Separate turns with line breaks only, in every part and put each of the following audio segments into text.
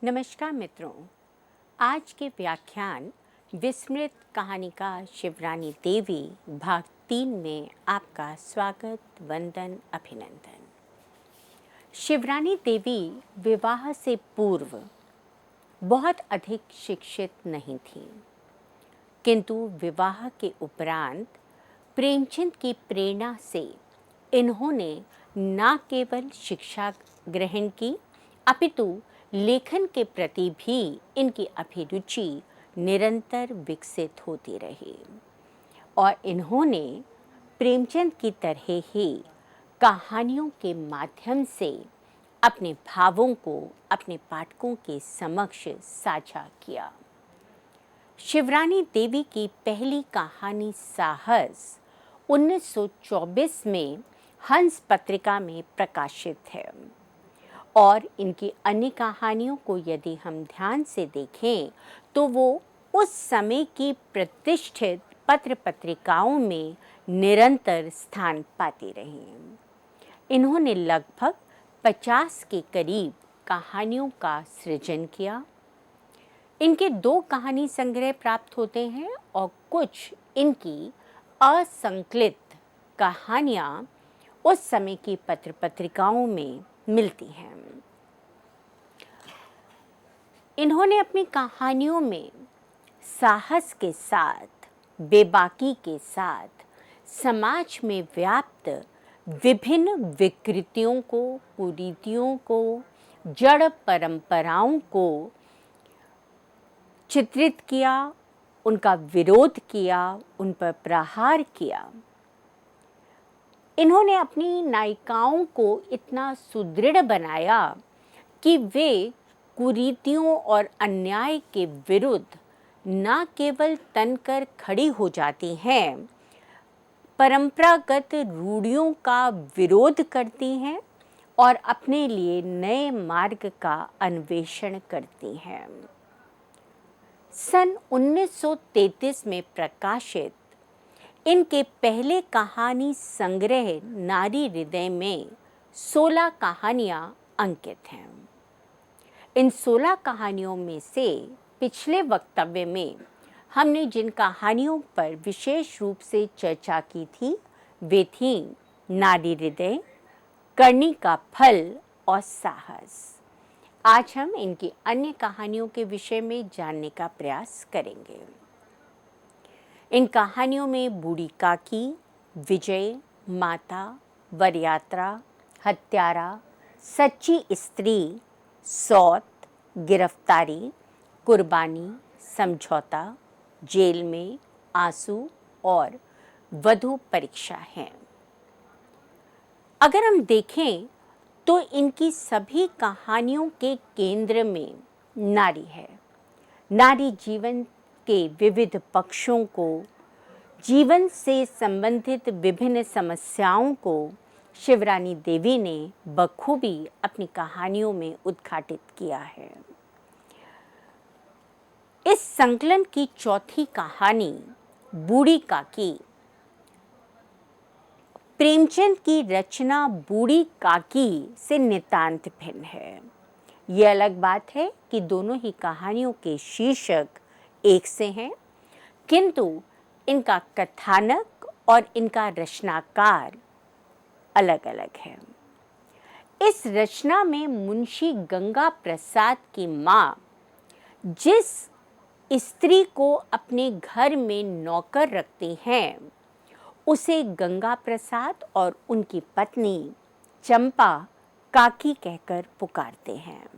नमस्कार मित्रों, आज के व्याख्यान विस्मृत कहानीकार शिवरानी देवी भाग 3 में आपका स्वागत, वंदन, अभिनंदन। शिवरानी देवी विवाह से पूर्व बहुत अधिक शिक्षित नहीं थीं, किंतु विवाह के उपरांत प्रेमचंद की प्रेरणा से इन्होंने न केवल शिक्षा ग्रहण की अपितु लेखन के प्रति भी इनकी अभिरुचि निरंतर विकसित होती रही और इन्होंने प्रेमचंद की तरह ही कहानियों के माध्यम से अपने भावों को अपने पाठकों के समक्ष साझा किया। शिवरानी देवी की पहली कहानी साहस 1924 में हंस पत्रिका में प्रकाशित है और इनकी अन्य कहानियों को यदि हम ध्यान से देखें तो वो उस समय की प्रतिष्ठित पत्र पत्रिकाओं में निरंतर स्थान पाती रहीं। इन्होंने लगभग 50 के करीब कहानियों का सृजन किया। इनके 2 कहानी संग्रह प्राप्त होते हैं और कुछ इनकी असंकलित कहानियाँ उस समय की पत्र पत्रिकाओं में मिलती हैं। इन्होंने अपनी कहानियों में साहस के साथ, बेबाकी के साथ समाज में व्याप्त विभिन्न विकृतियों को, कुरीतियों को, जड़ परंपराओं को चित्रित किया, उनका विरोध किया, उन पर प्रहार किया। इन्होंने अपनी नायिकाओं को इतना सुदृढ़ बनाया कि वे कुरीतियों और अन्याय के विरुद्ध न केवल तनकर खड़ी हो जाती हैं, परंपरागत रूढ़ियों का विरोध करती हैं और अपने लिए नए मार्ग का अन्वेषण करती हैं। सन 1933 में प्रकाशित इनके पहले कहानी संग्रह नारी हृदय में 16 कहानियां अंकित हैं। इन 16 कहानियों में से पिछले वक्तव्य में हमने जिन कहानियों पर विशेष रूप से चर्चा की थी वे थीं नारी हृदय, करनी का फल और साहस। आज हम इनकी अन्य कहानियों के विषय में जानने का प्रयास करेंगे। इन कहानियों में बूढ़ी काकी, विजय, माता, वरयात्रा, हत्यारा, सच्ची स्त्री, सौत, गिरफ्तारी, कुर्बानी, समझौता, जेल में, आंसू और वधु परीक्षा हैं। अगर हम देखें तो इनकी सभी कहानियों के केंद्र में नारी है। नारी जीवन के विविध पक्षों को, जीवन से संबंधित विभिन्न समस्याओं को शिवरानी देवी ने बखूबी अपनी कहानियों में उद्घाटित किया है। इस संकलन की चौथी कहानी बूढ़ी काकी प्रेमचंद की रचना बूढ़ी काकी से नितांत भिन्न है। ये अलग बात है कि दोनों ही कहानियों के शीर्षक एक से हैं, किंतु इनका कथानक और इनका रचनाकार अलग अलग है। इस रचना में मुंशी गंगा प्रसाद की माँ जिस स्त्री को अपने घर में नौकर रखती हैं, उसे गंगा प्रसाद और उनकी पत्नी चंपा काकी कहकर पुकारते हैं।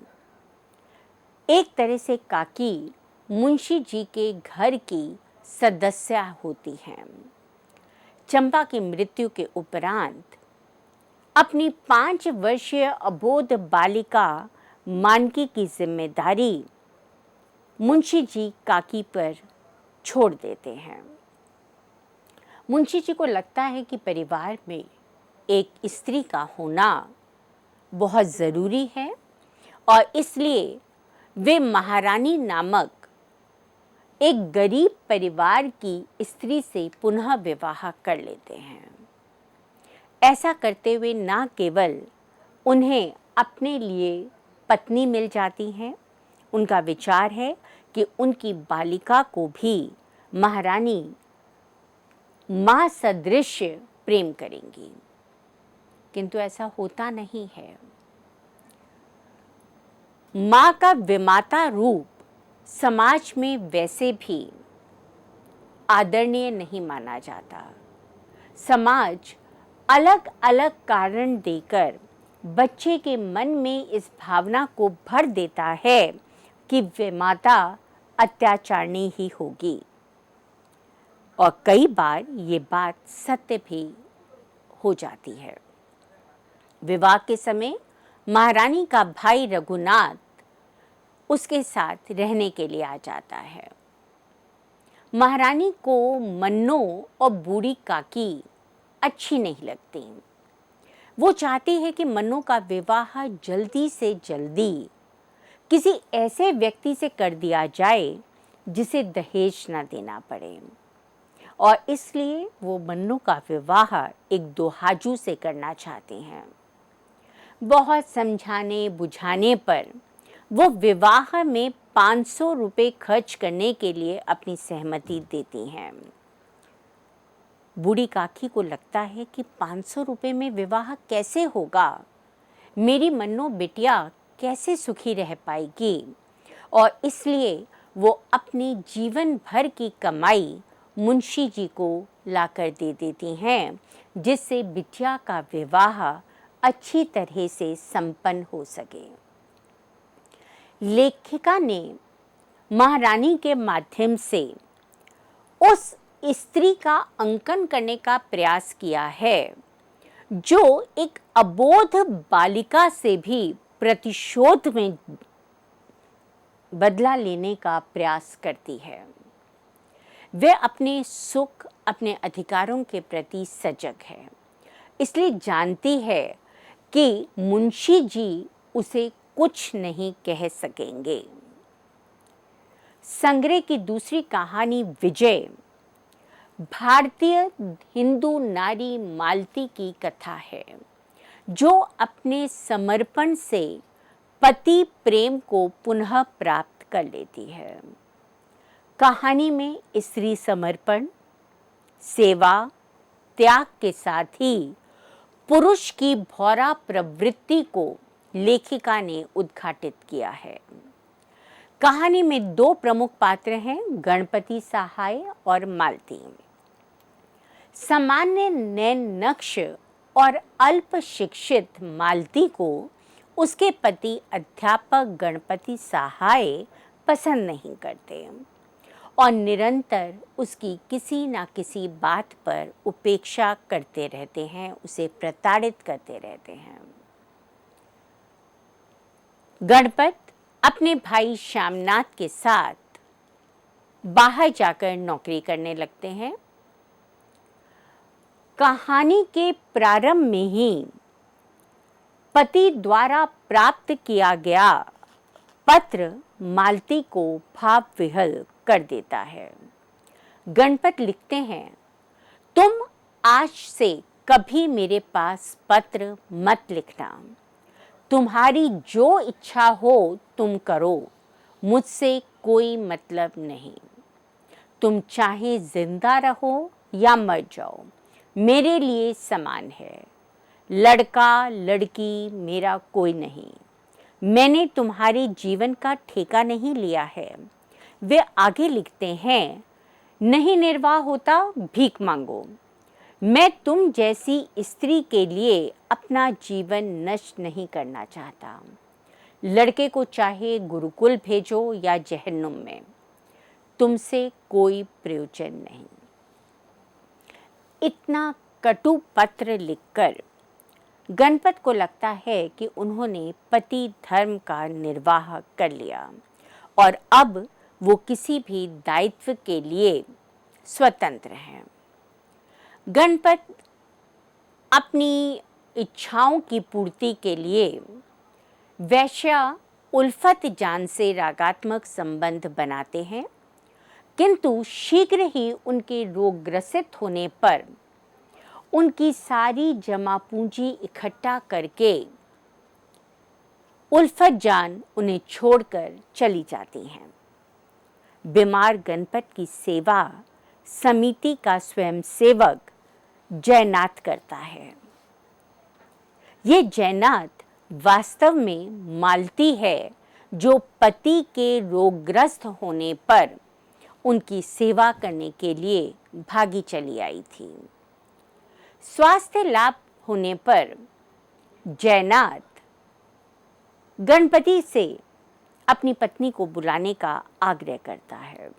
एक तरह से काकी मुंशी जी के घर की सदस्य होती हैं। चंपा की मृत्यु के उपरांत अपनी 5 वर्षीय अबोध बालिका मानकी की जिम्मेदारी मुंशी जी काकी पर छोड़ देते हैं। मुंशी जी को लगता है कि परिवार में एक स्त्री का होना बहुत ज़रूरी है और इसलिए वे महारानी नामक एक गरीब परिवार की स्त्री से पुनः विवाह कर लेते हैं। ऐसा करते हुए न केवल उन्हें अपने लिए पत्नी मिल जाती हैं, उनका विचार है कि उनकी बालिका को भी महारानी मां सदृश प्रेम करेंगी, किंतु ऐसा होता नहीं है। मां का विमाता रूप समाज में वैसे भी आदरणीय नहीं माना जाता। समाज अलग अलग कारण देकर बच्चे के मन में इस भावना को भर देता है कि विमाता अत्याचारणी ही होगी, और कई बार ये बात सत्य भी हो जाती है। विवाह के समय महारानी का भाई रघुनाथ उसके साथ रहने के लिए आ जाता है। महारानी को मन्नो और बूढ़ी काकी अच्छी नहीं लगती। वो चाहती है कि मन्नो का विवाह जल्दी से जल्दी किसी ऐसे व्यक्ति से कर दिया जाए जिसे दहेज ना देना पड़े, और इसलिए वो मन्नो का विवाह एक दोहाजू से करना चाहती हैं। बहुत समझाने बुझाने पर वो विवाह में 500 रुपये खर्च करने के लिए अपनी सहमति देती हैं। बूढ़ी काकी को लगता है कि 500 रुपये में विवाह कैसे होगा, मेरी मन्नो बिटिया कैसे सुखी रह पाएगी, और इसलिए वो अपने जीवन भर की कमाई मुंशी जी को लाकर दे देती हैं, जिससे बिटिया का विवाह अच्छी तरह से संपन्न हो सके। लेखिका ने महारानी के माध्यम से उस स्त्री का अंकन करने का प्रयास किया है जो एक अबोध बालिका से भी प्रतिशोध में बदला लेने का प्रयास करती है। वे अपने सुख, अपने अधिकारों के प्रति सजग है, इसलिए जानती है कि मुंशी जी उसे कुछ नहीं कह सकेंगे। संग्रह की दूसरी कहानी विजय भारतीय हिंदू नारी मालती की कथा है, जो अपने समर्पण से पति प्रेम को पुनः प्राप्त कर लेती है। कहानी में स्त्री समर्पण, सेवा, त्याग के साथ ही पुरुष की भौरा प्रवृत्ति को लेखिका ने उद्घाटित किया है। कहानी में दो प्रमुख पात्र हैं, गणपति सहाय और मालती। सामान्य नैन नक्श और अल्प शिक्षित मालती को उसके पति अध्यापक गणपति सहाय पसंद नहीं करते और निरंतर उसकी किसी न किसी बात पर उपेक्षा करते रहते हैं, उसे प्रताड़ित करते रहते हैं। गणपत अपने भाई श्यामनाथ के साथ बाहर जाकर नौकरी करने लगते हैं। कहानी के प्रारंभ में ही पति द्वारा प्राप्त किया गया पत्र मालती को भाव विह्वल कर देता है। गणपत लिखते हैं, तुम आज से कभी मेरे पास पत्र मत लिखना। तुम्हारी जो इच्छा हो तुम करो, मुझसे कोई मतलब नहीं। तुम चाहे जिंदा रहो या मर जाओ, मेरे लिए समान है। लड़का लड़की मेरा कोई नहीं। मैंने तुम्हारे जीवन का ठेका नहीं लिया है। वे आगे लिखते हैं, नहीं निर्वाह होता भीख मांगो। मैं तुम जैसी स्त्री के लिए अपना जीवन नष्ट नहीं करना चाहता। लड़के को चाहे गुरुकुल भेजो या जहन्नुम में, तुमसे कोई प्रयोजन नहीं। इतना कटु पत्र लिखकर गणपत को लगता है कि उन्होंने पति धर्म का निर्वाह कर लिया और अब वो किसी भी दायित्व के लिए स्वतंत्र हैं। गणपत अपनी इच्छाओं की पूर्ति के लिए वैश्या उल्फत जान से रागात्मक संबंध बनाते हैं, किंतु शीघ्र ही उनके रोग ग्रसित होने पर उनकी सारी जमा पूंजी इकट्ठा करके उल्फत जान उन्हें छोड़कर चली जाती हैं। बीमार गणपत की सेवा समिति का स्वयंसेवक जयनाथ करता है। ये जयनाथ वास्तव में मालती है, जो पति के रोगग्रस्त होने पर उनकी सेवा करने के लिए भागी चली आई थी। स्वास्थ्य लाभ होने पर जयनाथ गणपति से अपनी पत्नी को बुलाने का आग्रह करता है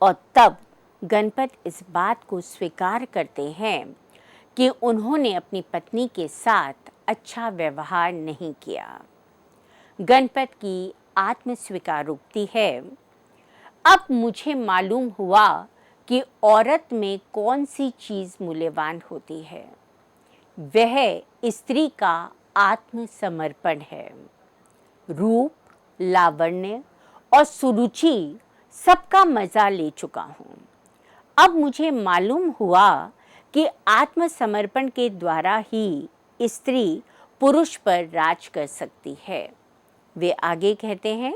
और तब गणपत इस बात को स्वीकार करते हैं कि उन्होंने अपनी पत्नी के साथ अच्छा व्यवहार नहीं किया। गणपत की आत्म स्वीकारोक्ति है, अब मुझे मालूम हुआ कि औरत में कौन सी चीज़ मूल्यवान होती है। वह स्त्री का आत्मसमर्पण है। रूप, लावण्य और सुरुचि सबका मज़ा ले चुका हूँ। अब मुझे मालूम हुआ कि आत्मसमर्पण के द्वारा ही स्त्री पुरुष पर राज कर सकती है। वे आगे कहते हैं,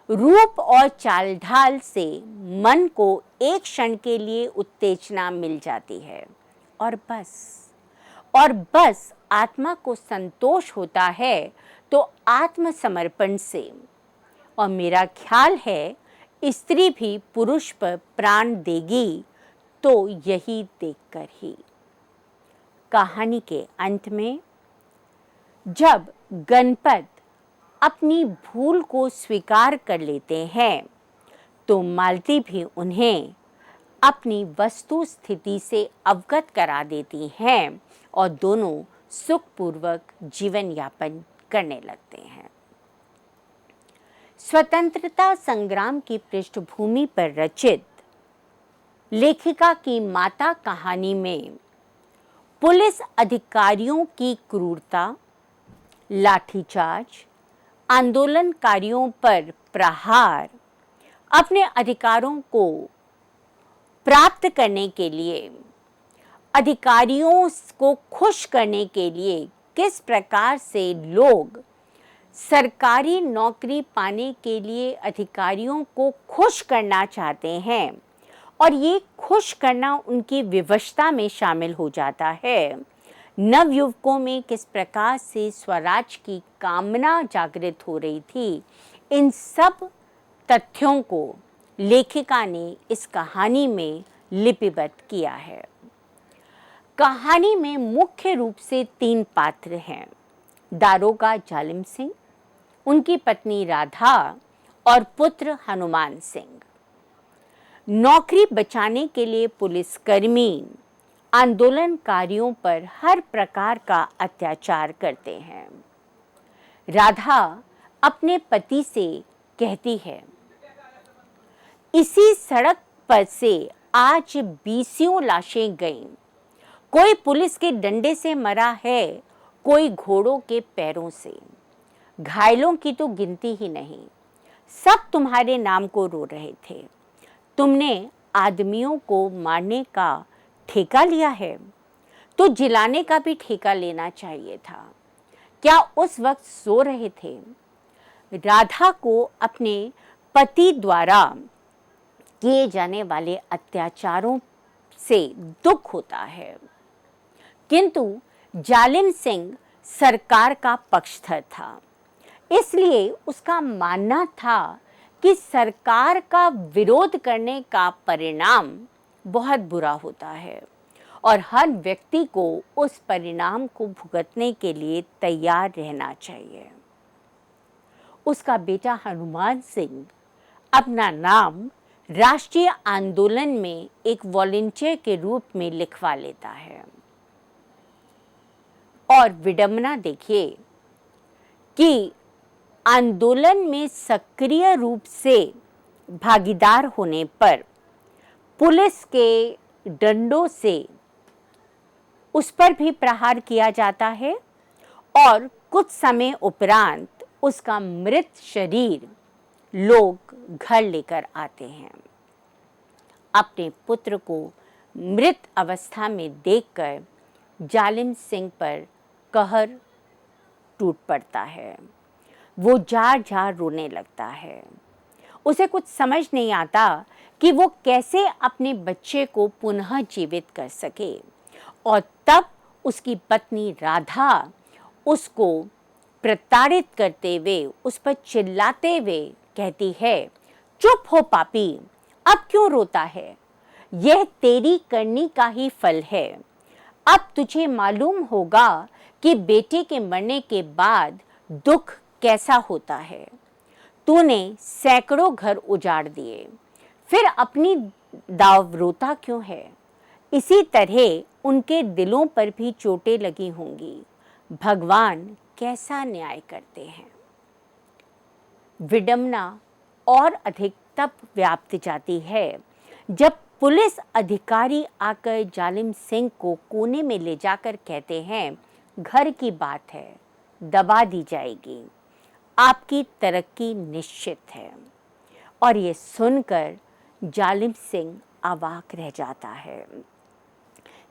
रूप और चाल ढाल से मन को एक क्षण के लिए उत्तेजना मिल जाती है और बस आत्मा को संतोष होता है तो आत्मसमर्पण से। और मेरा ख्याल है स्त्री भी पुरुष पर प्राण देगी तो यही देखकर ही। कहानी के अंत में जब गणपत अपनी भूल को स्वीकार कर लेते हैं तो मालती भी उन्हें अपनी वस्तु स्थिति से अवगत करा देती हैं और दोनों सुखपूर्वक जीवन यापन करने लगते हैं। स्वतंत्रता संग्राम की पृष्ठभूमि पर रचित लेखिका की माता कहानी में पुलिस अधिकारियों की क्रूरता, लाठीचार्ज, आंदोलनकारियों पर प्रहार, अपने अधिकारों को प्राप्त करने के लिए, अधिकारियों को खुश करने के लिए किस प्रकार से लोग सरकारी नौकरी पाने के लिए अधिकारियों को खुश करना चाहते हैं और ये खुश करना उनकी विवशता में शामिल हो जाता है। नवयुवकों में किस प्रकार से स्वराज की कामना जागृत हो रही थी, इन सब तथ्यों को लेखिका ने इस कहानी में लिपिबद्ध किया है। कहानी में मुख्य रूप से 3 पात्र हैं, दारोगा जालिम सिंह, उनकी पत्नी राधा और पुत्र हनुमान सिंह। नौकरी बचाने के लिए पुलिसकर्मी आंदोलनकारियों पर हर प्रकार का अत्याचार करते हैं। राधा अपने पति से कहती है, इसी सड़क पर से आज 20 लाशें गईं। कोई पुलिस के डंडे से मरा है, कोई घोड़ों के पैरों से। घायलों की तो गिनती ही नहीं। सब तुम्हारे नाम को रो रहे थे। तुमने आदमियों को मारने का ठेका लिया है, तो जिलाने का भी ठेका लेना चाहिए था। क्या उस वक्त सो रहे थे? राधा को अपने पति द्वारा किए जाने वाले अत्याचारों से दुख होता है, किंतु जालिम सिंह सरकार का पक्षधर था, इसलिए उसका मानना था कि सरकार का विरोध करने का परिणाम बहुत बुरा होता है और हर व्यक्ति को उस परिणाम को भुगतने के लिए तैयार रहना चाहिए। उसका बेटा हनुमान सिंह अपना नाम राष्ट्रीय आंदोलन में एक वॉलंटियर के रूप में लिखवा लेता है। और विडंबना देखिए कि आंदोलन में सक्रिय रूप से भागीदार होने पर पुलिस के डंडों से उस पर भी प्रहार किया जाता है और कुछ समय उपरांत उसका मृत शरीर लोग घर लेकर आते हैं। अपने पुत्र को मृत अवस्था में देखकर जालिम सिंह पर कहर टूट पड़ता है। वो जार जार रोने लगता है। उसे कुछ समझ नहीं आता कि वो कैसे अपने बच्चे को पुनः जीवित कर सके। और तब उसकी पत्नी राधा उसको प्रताड़ित करते हुए, उस पर चिल्लाते हुए कहती है, चुप हो पापी, अब क्यों रोता है? यह तेरी करनी का ही फल है। अब तुझे मालूम होगा कि बेटे के मरने के बाद दुख कैसा होता है। तूने सैकड़ों घर उजाड़ दिए, फिर अपनी दाव रोता क्यों है? इसी तरह उनके दिलों पर भी चोटें लगी होंगी। भगवान कैसा न्याय करते हैं। विडंबना और अधिक तब व्याप्त जाती है जब पुलिस अधिकारी आकर जालिम सिंह को कोने में ले जाकर कहते हैं, घर की बात है, दबा दी जाएगी, आपकी तरक्की निश्चित है। और ये सुनकर जालिम सिंह अवाक रह जाता है।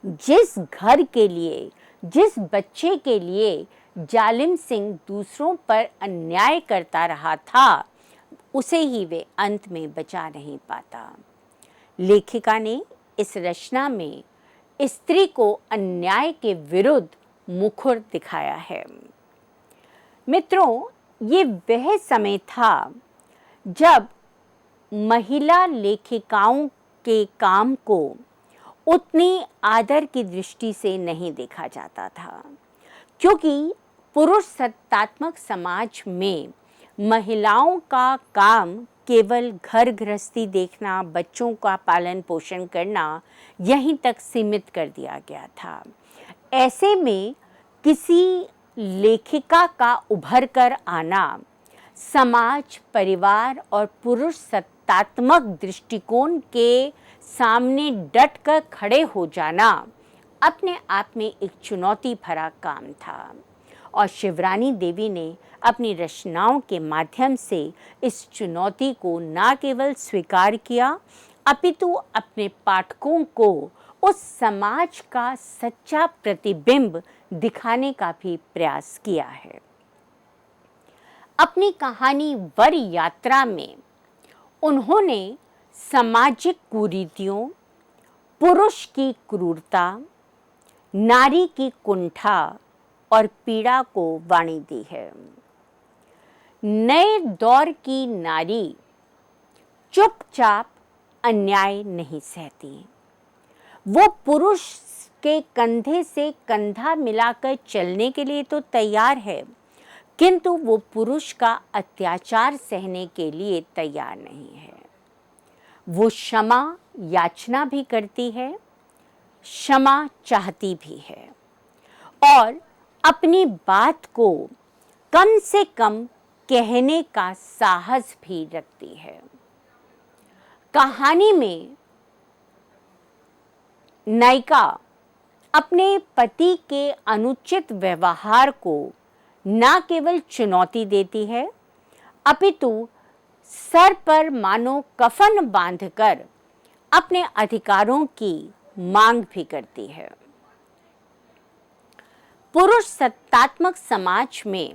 जिस घर के लिए, जिस बच्चे के लिए जालिम सिंह दूसरों पर अन्याय करता रहा था, उसे ही वे अंत में बचा नहीं पाता। लेखिका ने इस रचना में स्त्री को अन्याय के विरुद्ध मुखर दिखाया है। मित्रों, ये वह समय था जब महिला लेखिकाओं के काम को उतनी आदर की दृष्टि से नहीं देखा जाता था, क्योंकि पुरुष सत्तात्मक समाज में महिलाओं का काम केवल घर गृहस्थी देखना, बच्चों का पालन पोषण करना, यहीं तक सीमित कर दिया गया था। ऐसे में किसी लेखिका का उभर कर आना, समाज, परिवार और पुरुष सत्तात्मक दृष्टिकोण के सामने डट कर खड़े हो जाना अपने आप में एक चुनौती भरा काम था। और शिवरानी देवी ने अपनी रचनाओं के माध्यम से इस चुनौती को न केवल स्वीकार किया, अपितु अपने पाठकों को उस समाज का सच्चा प्रतिबिंब दिखाने का भी प्रयास किया है। अपनी कहानी वर यात्रा में उन्होंने सामाजिक कुरीतियों, पुरुष की क्रूरता, नारी की कुंठा और पीड़ा को वाणी दी है। नए दौर की नारी चुपचाप अन्याय नहीं सहती। वो पुरुष के कंधे से कंधा मिलाकर चलने के लिए तो तैयार है, किंतु वो पुरुष का अत्याचार सहने के लिए तैयार नहीं है। वो क्षमा याचना भी करती है, क्षमा चाहती भी है और अपनी बात को कम से कम कहने का साहस भी रखती है। कहानी में नायिका अपने पति के अनुचित व्यवहार को न केवल चुनौती देती है, अपितु सर पर मानो कफन बांधकर अपने अधिकारों की मांग भी करती है। पुरुष सत्तात्मक समाज में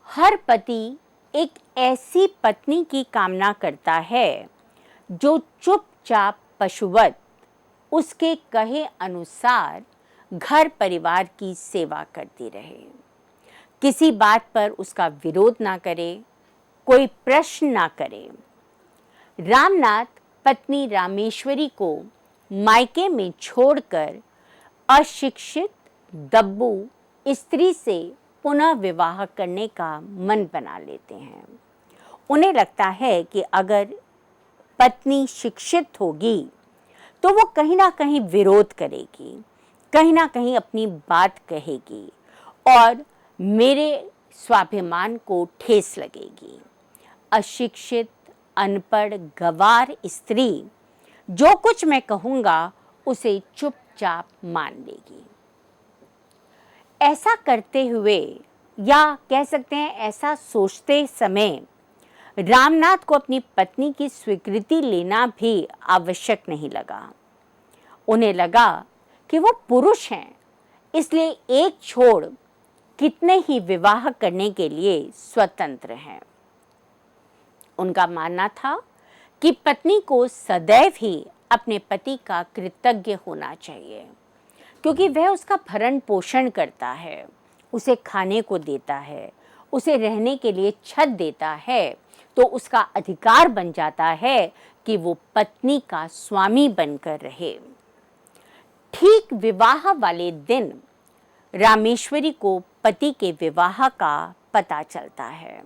हर पति एक ऐसी पत्नी की कामना करता है जो चुपचाप पशुवत उसके कहे अनुसार घर परिवार की सेवा करती रहे, किसी बात पर उसका विरोध ना करे, कोई प्रश्न ना करे। रामनाथ पत्नी रामेश्वरी को मायके में छोड़कर अशिक्षित दब्बू स्त्री से पुनः विवाह करने का मन बना लेते हैं। उन्हें लगता है कि अगर पत्नी शिक्षित होगी तो वो कहीं ना कहीं विरोध करेगी, कहीं ना कहीं अपनी बात कहेगी और मेरे स्वाभिमान को ठेस लगेगी। अशिक्षित, अनपढ़, गंवार स्त्री जो कुछ मैं कहूँगा उसे चुपचाप मान लेगी। ऐसा करते हुए, या कह सकते हैं ऐसा सोचते समय, रामनाथ को अपनी पत्नी की स्वीकृति लेना भी आवश्यक नहीं लगा। उन्हें लगा कि वो पुरुष हैं, इसलिए एक छोड़ कितने ही विवाह करने के लिए स्वतंत्र हैं। उनका मानना था कि पत्नी को सदैव ही अपने पति का कृतज्ञ होना चाहिए, क्योंकि वह उसका भरण पोषण करता है, उसे खाने को देता है, उसे रहने के लिए छत देता है, तो उसका अधिकार बन जाता है कि वो पत्नी का स्वामी बनकर रहे। ठीक विवाह वाले दिन रामेश्वरी को पति के विवाह का पता चलता है।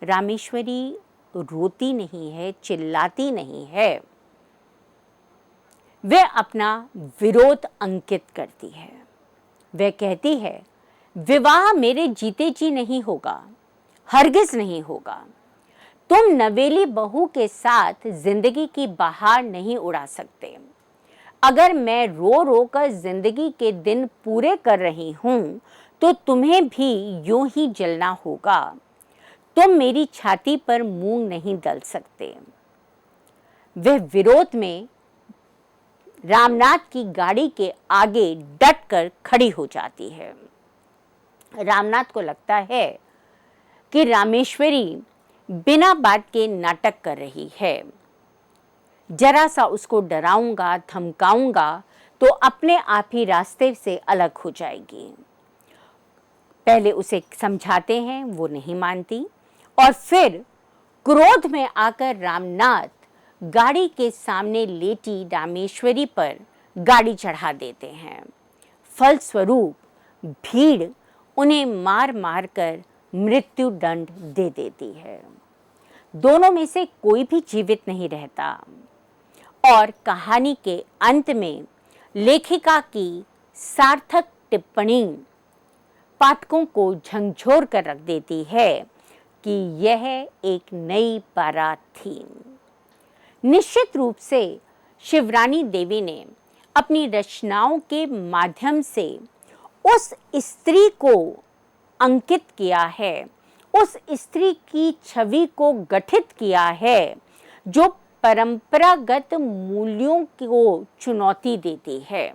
रामेश्वरी रोती नहीं है, चिल्लाती नहीं है, वह अपना विरोध अंकित करती है। वह कहती है, विवाह मेरे जीते जी नहीं होगा, हरगिज नहीं होगा। तुम नवेली बहू के साथ जिंदगी की बहार नहीं उड़ा सकते। अगर मैं रो रो कर जिंदगी के दिन पूरे कर रही हूं, तो तुम्हें भी यूं ही जलना होगा। तुम मेरी छाती पर मूंग नहीं दल सकते। वह विरोध में रामनाथ की गाड़ी के आगे डट कर खड़ी हो जाती है। रामनाथ को लगता है कि रामेश्वरी बिना बात के नाटक कर रही है। जरा सा उसको डराऊंगा, धमकाऊंगा तो अपने आप ही रास्ते से अलग हो जाएगी। पहले उसे समझाते हैं, वो नहीं मानती, और फिर क्रोध में आकर रामनाथ गाड़ी के सामने लेटी रामेश्वरी पर गाड़ी चढ़ा देते हैं। फलस्वरूप भीड़ उन्हें मार मार कर मृत्यु दंड दे देती है। दोनों में से कोई भी जीवित नहीं रहता और कहानी के अंत में लेखिका की सार्थक टिप्पणी पाठकों को झंझोर कर रख देती है कि यह एक नई बारात थी। निश्चित रूप से शिवरानी देवी ने अपनी रचनाओं के माध्यम से उस स्त्री को अंकित किया है, उस स्त्री की छवि को गठित किया है जो परंपरागत मूल्यों को चुनौती देती है,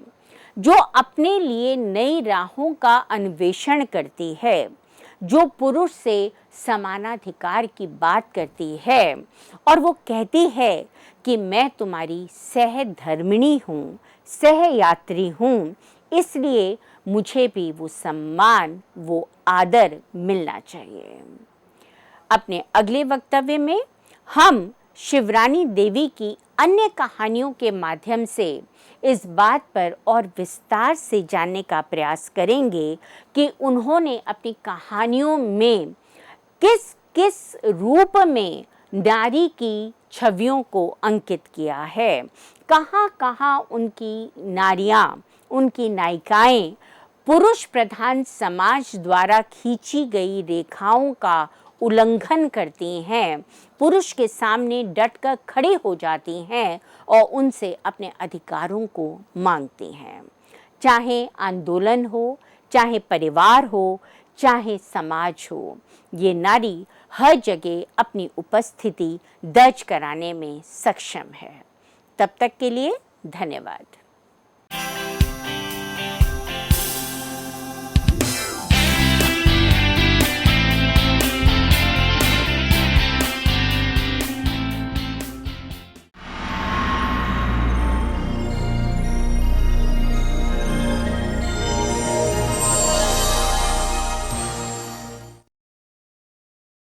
जो अपने लिए नई राहों का अन्वेषण करती है, जो पुरुष से समानाधिकार की बात करती है और वो कहती है कि मैं तुम्हारी सहधर्मिणी हूँ, सहयात्री हूँ, इसलिए मुझे भी वो सम्मान, वो आदर मिलना चाहिए। अपने अगले वक्तव्य में हम शिवरानी देवी की अन्य कहानियों के माध्यम से इस बात पर और विस्तार से जानने का प्रयास करेंगे कि उन्होंने अपनी कहानियों में किस किस रूप में नारी की छवियों को अंकित किया है, कहाँ कहाँ उनकी नारियाँ, उनकी नायिकाएं पुरुष प्रधान समाज द्वारा खींची गई रेखाओं का उल्लंघन करती हैं, पुरुष के सामने डटकर खड़ी हो जाती हैं और उनसे अपने अधिकारों को मांगती हैं। चाहे आंदोलन हो, चाहे परिवार हो, चाहे समाज हो, ये नारी हर जगह अपनी उपस्थिति दर्ज कराने में सक्षम है। तब तक के लिए धन्यवाद।